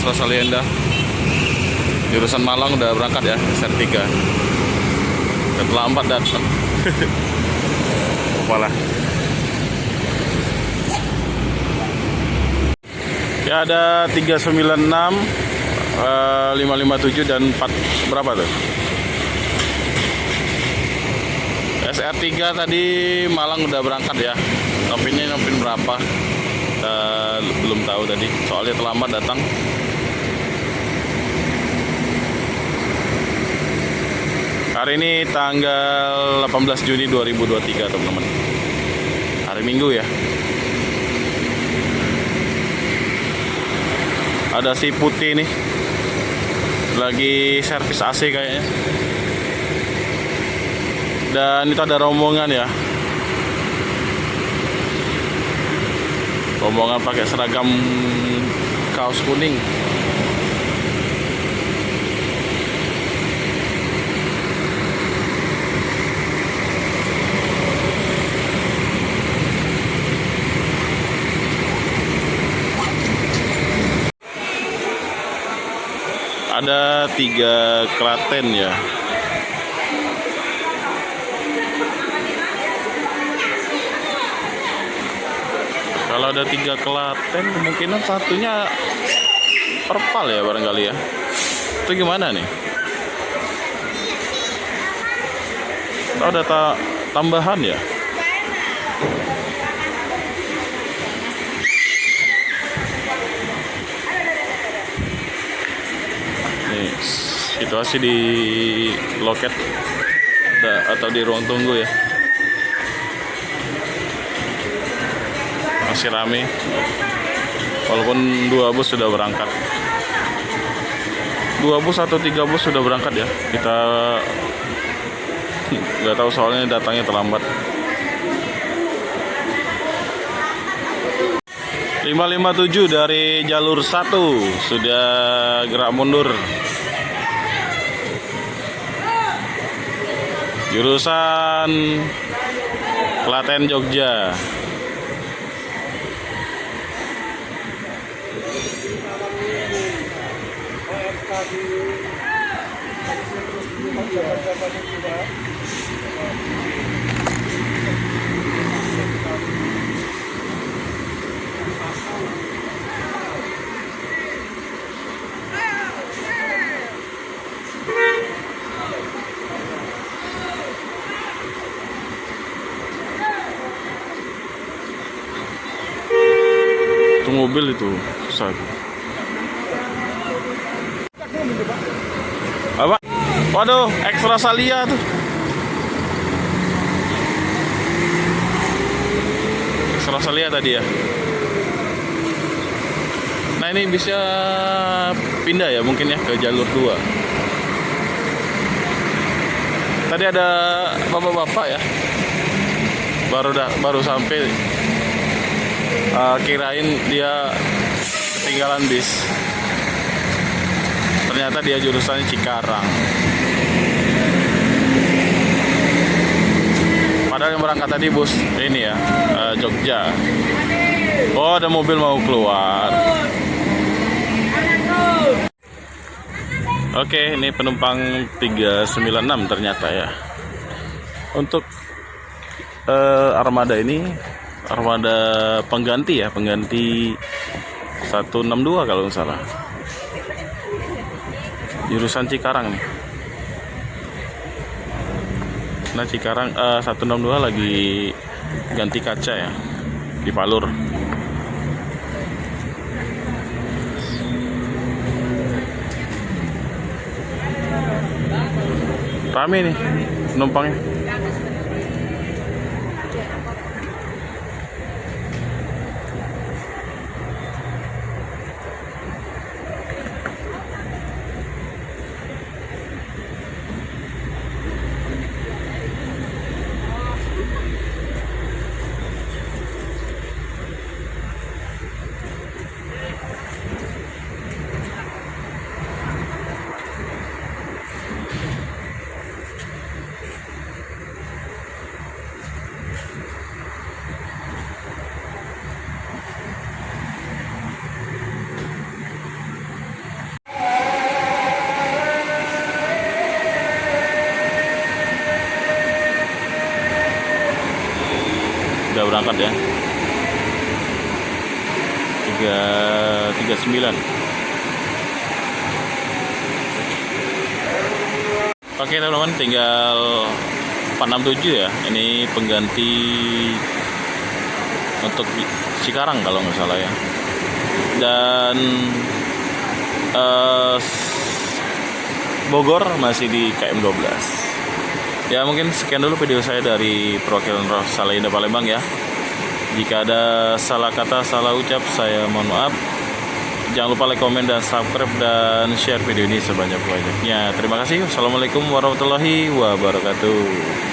Extra Salienda. Jurusan Malang udah berangkat ya, SR3. Terlambat datang. Apalah. Ya ada 396, 557 dan 4 berapa tuh? SR3 tadi Malang udah berangkat ya. Novinnya novin berapa? Belum tahu tadi. Soalnya terlambat datang. Hari ini tanggal 18 Juni 2023 teman-teman. Hari Minggu ya. Ada si putih nih, lagi servis AC kayaknya. Dan itu ada rombongan ya, rombongan pakai seragam kaos kuning. Ada 3 Klaten ya. Kalau ada 3 Klaten, kemungkinan satunya Perpal ya barangkali ya. Itu gimana nih? Atau ada tambahan ya? Nih, situasi di loket atau di ruang tunggu ya. Masih rame. Walaupun 2 bus sudah berangkat. 2 bus atau 3 bus sudah berangkat ya. Kita nggak tahu soalnya datangnya terlambat. 557 dari jalur 1 sudah gerak mundur. Jurusan Klaten Jogja. Itu mobil itu susah. Apa? Waduh, Extra Salia tuh. Extra Salia tadi ya. Nah ini bisa pindah ya mungkin ya ke jalur 2. Tadi ada bapak-bapak ya. Baru sampai. Kirain dia ketinggalan bis. Ternyata dia jurusannya Cikarang. Padahal yang berangkat tadi bus ini ya, Jogja. Oh, ada mobil mau keluar. Oke, ini penumpang 396 ternyata ya. Untuk armada ini armada pengganti ya, pengganti 162 kalau nggak salah. Jurusan Cikarang nih. Nah Cikarang 162 lagi ganti kaca ya di Palur. Rame nih penumpangnya. berangkat ya. 339. Oke teman-teman, tinggal 467 ya. Ini pengganti untuk Cikarang kalau nggak salah ya. Dan Bogor masih di KM 12. Ya mungkin sekian dulu video saya dari perwakilan Rosalinda Palembang ya. Jika ada salah kata, salah ucap, saya mohon maaf. Jangan lupa like, komen, dan subscribe, dan share video ini sebanyak-banyaknya. Terima kasih. Wassalamualaikum warahmatullahi wabarakatuh.